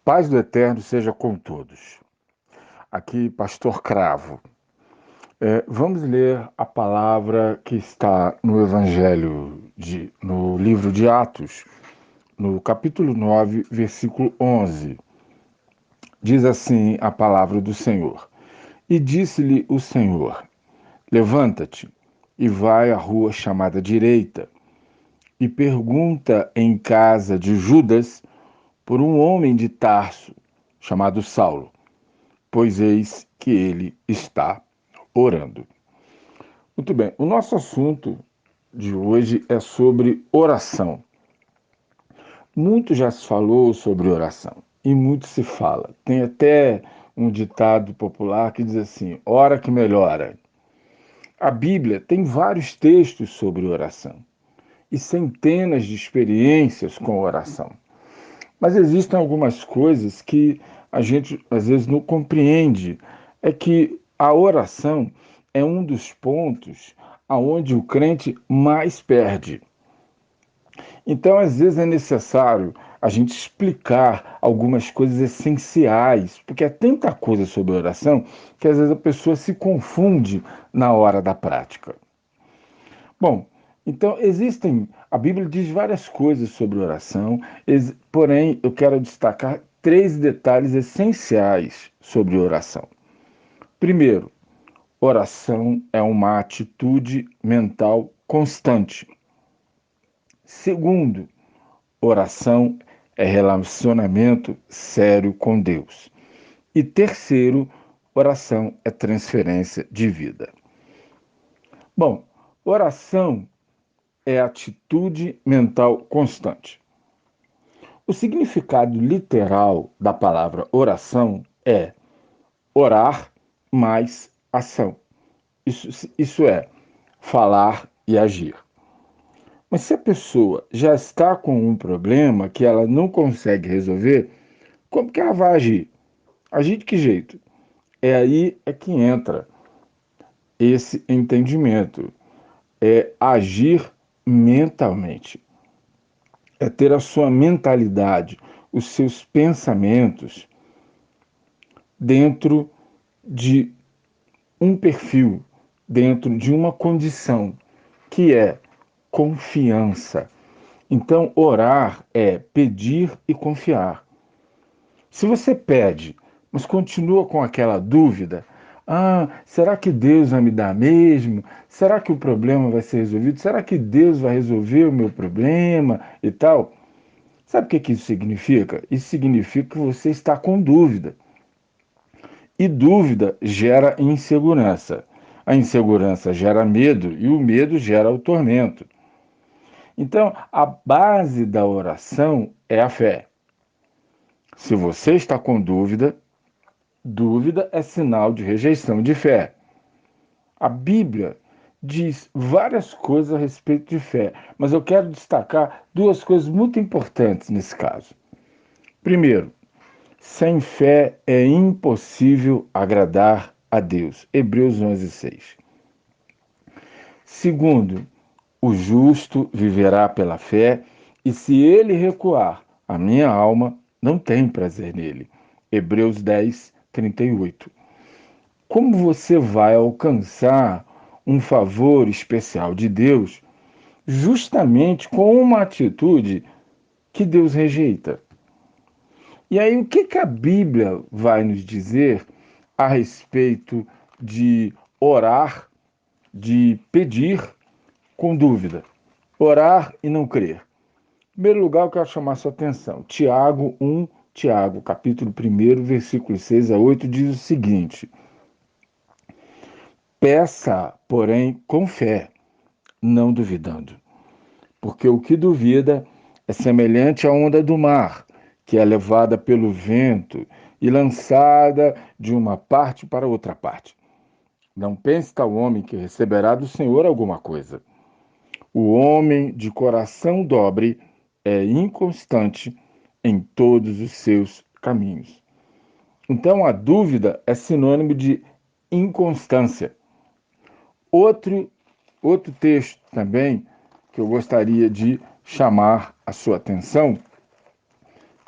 Paz do Eterno seja com todos. Aqui, Pastor Cravo. Vamos ler a palavra que está no no livro de Atos, no capítulo 9, versículo 11. Diz assim a palavra do Senhor. E disse-lhe o Senhor: levanta-te e vai à rua chamada Direita, e pergunta em casa de Judas por um homem de Tarso, chamado Saulo, pois eis que ele está orando. Muito bem, o nosso assunto de hoje é sobre oração. Muito já se falou sobre oração e muito se fala. Tem até um ditado popular que diz assim: ora que melhora. A Bíblia tem vários textos sobre oração e centenas de experiências com oração. Mas existem algumas coisas que a gente às vezes não compreende. É que a oração é um dos pontos aonde o crente mais perde. Então, às vezes é necessário a gente explicar algumas coisas essenciais, porque é tanta coisa sobre oração que às vezes a pessoa se confunde na hora da prática. Bom, então a Bíblia diz várias coisas sobre oração, porém eu quero destacar três detalhes essenciais sobre oração. Primeiro, oração é uma atitude mental constante. Segundo, oração é relacionamento sério com Deus. E terceiro, oração é transferência de vida. Bom, oração é atitude mental constante. O significado literal da palavra oração é orar mais ação. Isso é falar e agir. Mas se a pessoa já está com um problema que ela não consegue resolver, como que ela vai agir? Agir de que jeito? Aí que entra esse entendimento. É agir mentalmente. É ter a sua mentalidade, os seus pensamentos dentro de um perfil, dentro de uma condição que é confiança. Então, orar é pedir e confiar. Se você pede, mas continua com aquela dúvida, será que Deus vai me dar mesmo? Será que o problema vai ser resolvido? Será que Deus vai resolver o meu problema e tal? Sabe o que isso significa? Isso significa que você está com dúvida. E dúvida gera insegurança. A insegurança gera medo e o medo gera o tormento. Então, a base da oração é a fé. Se você está com dúvida, dúvida é sinal de rejeição de fé. A Bíblia diz várias coisas a respeito de fé, mas eu quero destacar duas coisas muito importantes nesse caso. Primeiro, sem fé é impossível agradar a Deus. Hebreus 11:6. Segundo, o justo viverá pela fé, e se ele recuar, a minha alma não tem prazer nele. Hebreus 10:38. Como você vai alcançar um favor especial de Deus justamente com uma atitude que Deus rejeita? E aí, o que a Bíblia vai nos dizer a respeito de orar, de pedir com dúvida? Orar e não crer. Em primeiro lugar, eu quero chamar sua atenção. Tiago, capítulo 1, versículos 6 a 8, diz o seguinte: peça, porém, com fé, não duvidando. Porque o que duvida é semelhante à onda do mar, que é levada pelo vento e lançada de uma parte para outra parte. Não pense tal homem que receberá do Senhor alguma coisa. O homem de coração dobre é inconstante em todos os seus caminhos. Então, a dúvida é sinônimo de inconstância. Outro texto também que eu gostaria de chamar a sua atenção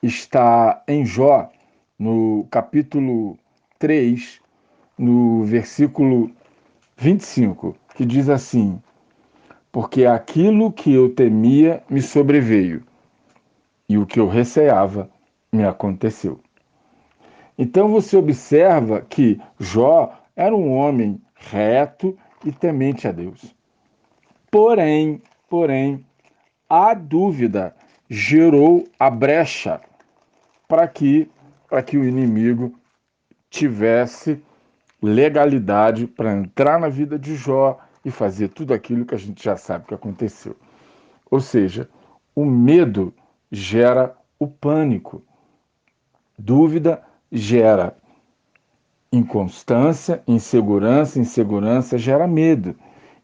está em Jó, no capítulo 3, no versículo 25, que diz assim: porque aquilo que eu temia me sobreveio, e o que eu receava me aconteceu. Então você observa que Jó era um homem reto e temente a Deus. Porém, a dúvida gerou a brecha para que o inimigo tivesse legalidade para entrar na vida de Jó e fazer tudo aquilo que a gente já sabe que aconteceu. Ou seja, o medo gera o pânico, dúvida gera inconstância, insegurança gera medo.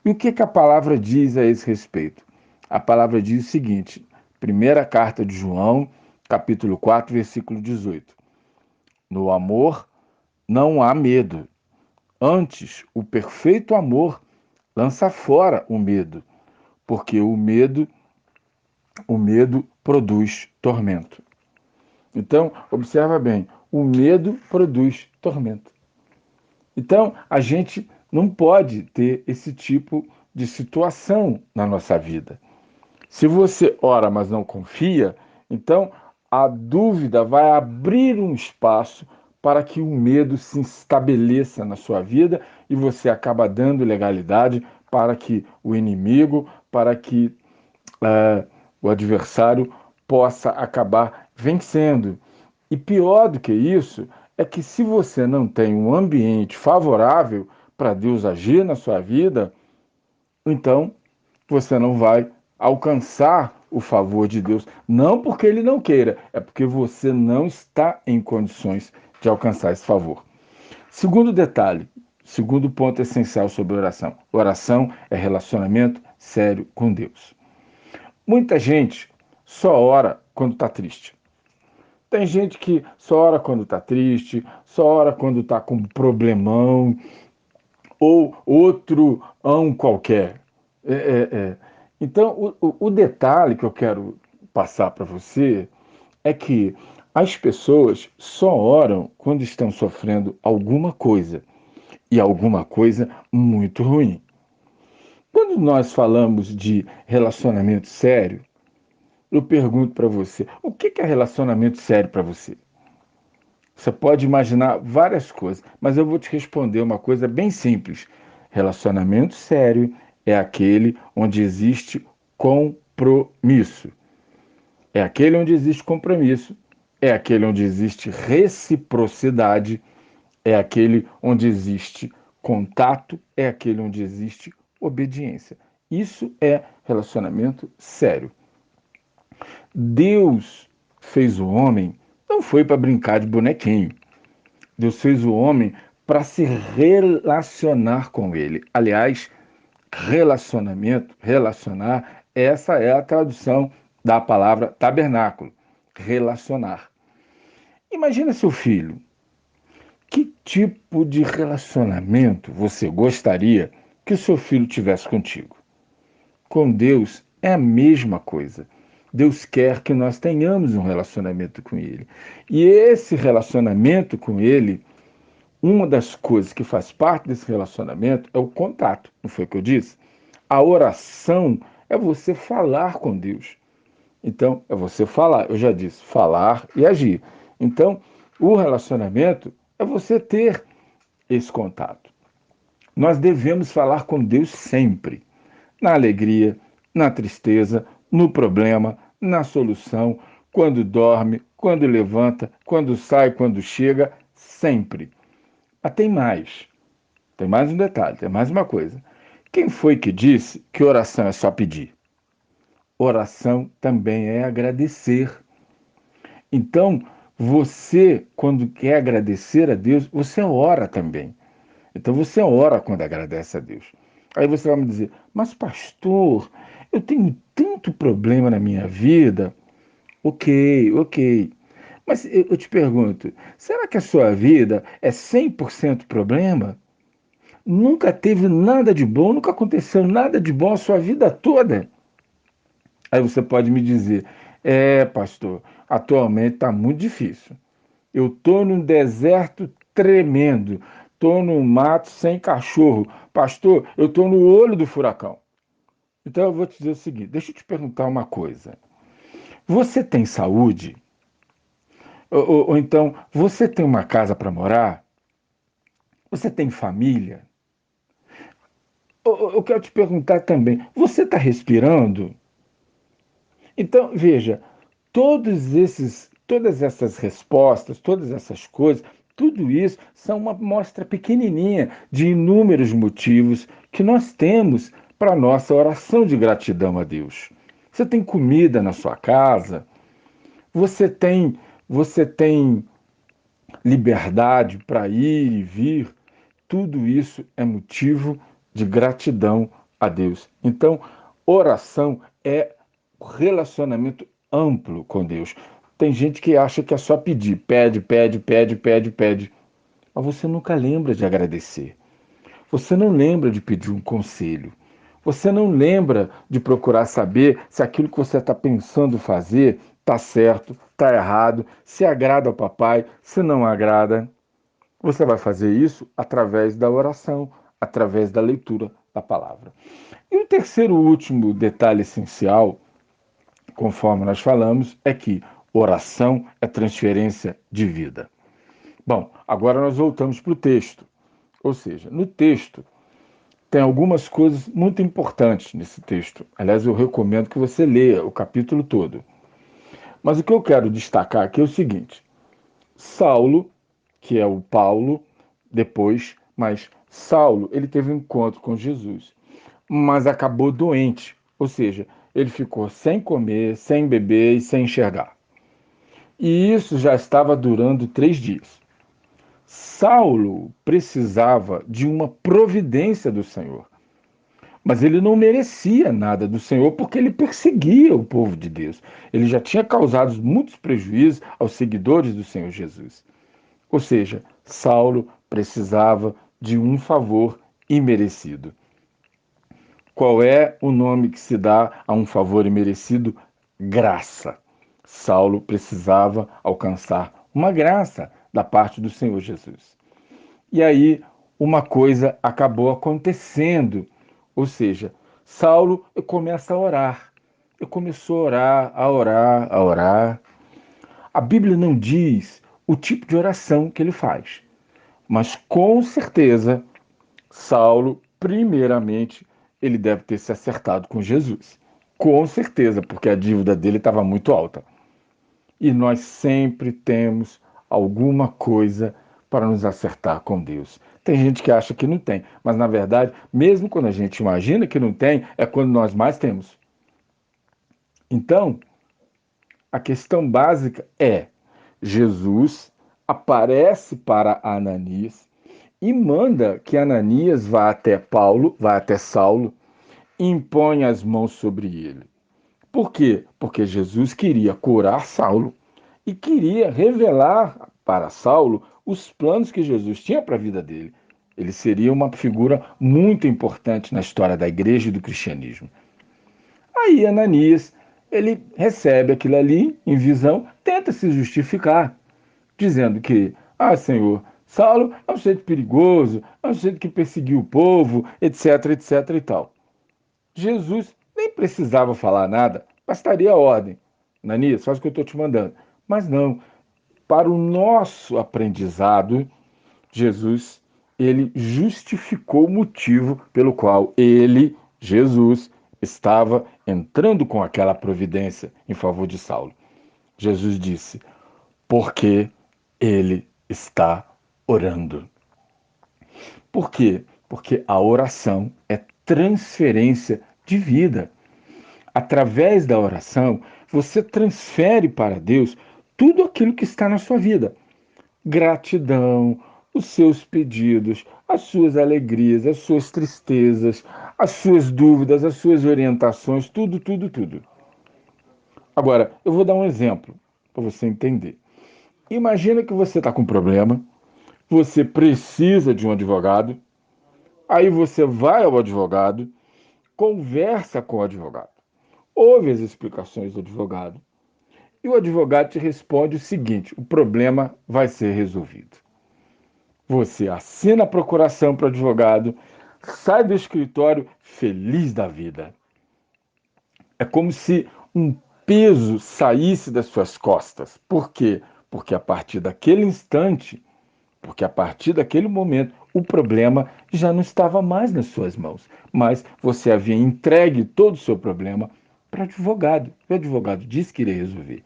E o que a palavra diz a esse respeito? A palavra diz o seguinte, primeira carta de João, capítulo 4, versículo 18. No amor não há medo. Antes, o perfeito amor lança fora o medo, porque o medo produz tormento. Então, observa bem, o medo produz tormento. Então, a gente não pode ter esse tipo de situação na nossa vida. Se você ora, mas não confia, então a dúvida vai abrir um espaço para que o medo se estabeleça na sua vida e você acaba dando legalidade para que o inimigo, para que o adversário possa acabar vencendo. E pior do que isso é que se você não tem um ambiente favorável para Deus agir na sua vida, então você não vai alcançar o favor de Deus, não porque ele não queira, é porque você não está em condições de alcançar esse favor. Segundo detalhe, segundo ponto essencial sobre oração. Oração é relacionamento sério com Deus. Muita gente só ora quando está triste. Tem gente que só ora quando está triste, só ora quando está com um problemão, ou outro ão qualquer. Então, o detalhe que eu quero passar para você é que as pessoas só oram quando estão sofrendo alguma coisa, e alguma coisa muito ruim. Quando nós falamos de relacionamento sério, eu pergunto para você, o que é relacionamento sério para você? Você pode imaginar várias coisas, mas eu vou te responder uma coisa bem simples. Relacionamento sério é aquele onde existe compromisso. É aquele onde existe compromisso. É aquele onde existe reciprocidade. É aquele onde existe contato. É aquele onde existe obediência. Isso é relacionamento sério. Deus fez o homem, não foi para brincar de bonequinho. Deus fez o homem para se relacionar com ele. Aliás, relacionamento, relacionar, essa é a tradução da palavra tabernáculo, relacionar. Imagina seu filho. Que tipo de relacionamento você gostaria que o seu filho tivesse contigo? Com Deus é a mesma coisa. Deus quer que nós tenhamos um relacionamento com Ele. E esse relacionamento com Ele, uma das coisas que faz parte desse relacionamento é o contato, não foi o que eu disse? A oração é você falar com Deus. Então, é você falar, eu já disse, falar e agir. Então, o relacionamento é você ter esse contato. Nós devemos falar com Deus sempre, na alegria, na tristeza, no problema, na solução, quando dorme, quando levanta, quando sai, quando chega, sempre. Mas tem mais um detalhe, tem mais uma coisa. Quem foi que disse que oração é só pedir? Oração também é agradecer. Então, você, quando quer agradecer a Deus, você ora também. Então, você ora quando agradece a Deus. Aí você vai me dizer, mas pastor, eu tenho tanto problema na minha vida. Ok. Mas eu te pergunto, será que a sua vida é 100% problema? Nunca teve nada de bom, nunca aconteceu nada de bom a sua vida toda? Aí você pode me dizer, Pastor, atualmente está muito difícil. Eu estou num deserto tremendo, estou num mato sem cachorro. Pastor, eu estou no olho do furacão. Então eu vou te dizer o seguinte: deixa eu te perguntar uma coisa. Você tem saúde? Ou então, você tem uma casa para morar? Você tem família? Eu quero te perguntar também: você está respirando? Então, veja, todas essas respostas, todas essas coisas, tudo isso são uma amostra pequenininha de inúmeros motivos que nós temos para a nossa oração de gratidão a Deus. Você tem comida na sua casa, você tem liberdade para ir e vir, tudo isso é motivo de gratidão a Deus. Então, oração é relacionamento amplo com Deus. Tem gente que acha que é só pedir, pede, pede, pede, pede, pede. Mas você nunca lembra de agradecer. Você não lembra de pedir um conselho. Você não lembra de procurar saber se aquilo que você está pensando fazer está certo, está errado, se agrada ao papai, se não agrada. Você vai fazer isso através da oração, através da leitura da palavra. E o terceiro e último detalhe essencial, conforme nós falamos, é que oração é transferência de vida. Bom, agora nós voltamos para o texto. Ou seja, no texto tem algumas coisas muito importantes nesse texto. Aliás, eu recomendo que você leia o capítulo todo. Mas o que eu quero destacar aqui é o seguinte: Saulo, que é o Paulo, depois, mas Saulo, ele teve um encontro com Jesus, mas acabou doente, ou seja, ele ficou sem comer, sem beber e sem enxergar. E isso já estava durando 3 dias. Saulo precisava de uma providência do Senhor, mas ele não merecia nada do Senhor porque ele perseguia o povo de Deus. Ele já tinha causado muitos prejuízos aos seguidores do Senhor Jesus. Ou seja, Saulo precisava de um favor imerecido. Qual é o nome que se dá a um favor imerecido? Graça. Saulo precisava alcançar uma graça da parte do Senhor Jesus. E aí uma coisa acabou acontecendo, ou seja, Saulo começa a orar. Ele começou a orar, a orar, a orar. A Bíblia não diz o tipo de oração que ele faz, mas com certeza Saulo, primeiramente, ele deve ter se acertado com Jesus. Com certeza, porque a dívida dele estava muito alta. E nós sempre temos alguma coisa para nos acertar com Deus. Tem gente que acha que não tem, mas na verdade, mesmo quando a gente imagina que não tem, é quando nós mais temos. Então, a questão básica é: Jesus aparece para Ananias e manda que Ananias vá até Paulo, vá até Saulo, e impõe as mãos sobre ele. Por quê? Porque Jesus queria curar Saulo e queria revelar para Saulo os planos que Jesus tinha para a vida dele. Ele seria uma figura muito importante na história da igreja e do cristianismo. Aí Ananias, ele recebe aquilo ali em visão, tenta se justificar, dizendo que, Senhor, Saulo é um sujeito perigoso, é um sujeito que perseguiu o povo, etc, etc e tal. Jesus nem precisava falar nada, bastaria a ordem. Ananias, faz o que eu estou te mandando. Mas não, para o nosso aprendizado, Jesus, ele justificou o motivo pelo qual ele, Jesus, estava entrando com aquela providência em favor de Saulo. Jesus disse: porque ele está orando. Por quê? Porque a oração é transferência de vida. Através da oração, você transfere para Deus tudo aquilo que está na sua vida. Gratidão, os seus pedidos, as suas alegrias, as suas tristezas, as suas dúvidas, as suas orientações, tudo, tudo, tudo. Agora, eu vou dar um exemplo para você entender. Imagina que você está com um problema, você precisa de um advogado, aí você vai ao advogado, conversa com o advogado, ouve as explicações do advogado, E o advogado te responde o seguinte: o problema vai ser resolvido. Você assina a procuração para o advogado, sai do escritório feliz da vida. É como se um peso saísse das suas costas. Por quê? Porque a partir daquele instante, porque a partir daquele momento, o problema já não estava mais nas suas mãos, mas você havia entregue todo o seu problema para o advogado. O advogado disse que iria resolver.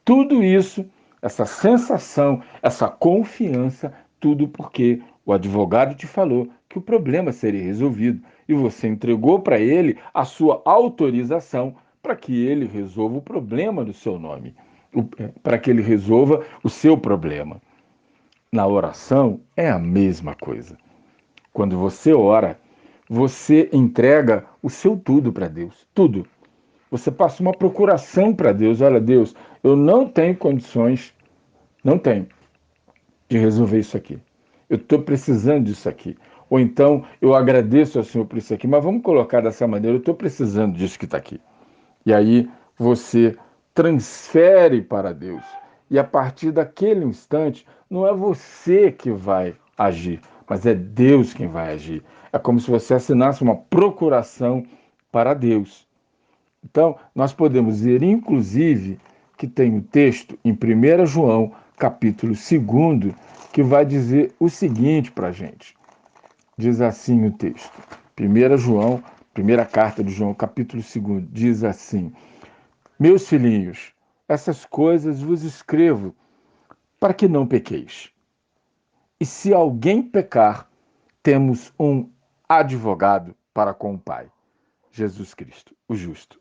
Tudo isso, essa sensação, essa confiança, tudo porque o advogado te falou que o problema seria resolvido e você entregou para ele a sua autorização para que ele resolva o problema do seu nome, para que ele resolva o seu problema. Na oração é a mesma coisa. Quando você ora, você entrega o seu tudo para Deus, tudo. Você passa uma procuração para Deus. Olha, Deus, eu não tenho condições, não tenho, de resolver isso aqui. Eu estou precisando disso aqui. Ou então, eu agradeço ao Senhor por isso aqui, mas vamos colocar dessa maneira, eu estou precisando disso que está aqui. E aí você transfere para Deus. E a partir daquele instante, não é você que vai agir, mas é Deus quem vai agir. É como se você assinasse uma procuração para Deus. Então, nós podemos ver, inclusive, que tem um texto em 1 João, capítulo 2, que vai dizer o seguinte para a gente. Diz assim o texto. 1 João, primeira carta de João, capítulo 2, diz assim: Meus filhinhos, essas coisas vos escrevo para que não pequeis. E se alguém pecar, temos um advogado para com o Pai, Jesus Cristo, o justo.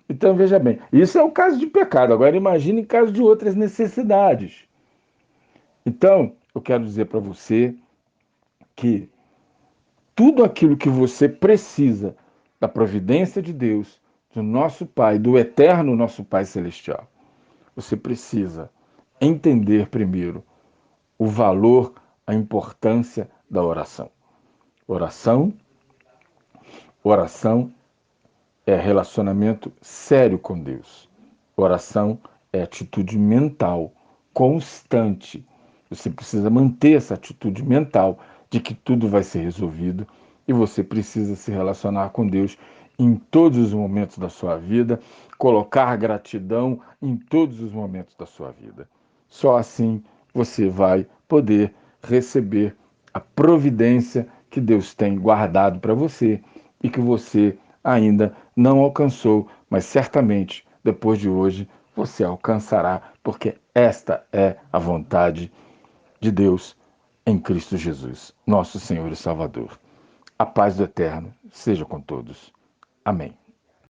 Então, veja bem, isso é o caso de pecado. Agora, imagine em caso de outras necessidades. Então, eu quero dizer para você que tudo aquilo que você precisa da providência de Deus, do nosso Pai, do eterno nosso Pai Celestial, você precisa entender primeiro o valor, a importância da oração. Oração, oração é relacionamento sério com Deus. Oração é atitude mental constante. Você precisa manter essa atitude mental de que tudo vai ser resolvido e você precisa se relacionar com Deus em todos os momentos da sua vida, colocar gratidão em todos os momentos da sua vida. Só assim você vai poder receber a providência que Deus tem guardado para você e que você ainda não alcançou, mas certamente depois de hoje você alcançará, porque esta é a vontade de Deus em Cristo Jesus, nosso Senhor e Salvador. A paz do Eterno seja com todos. Amém.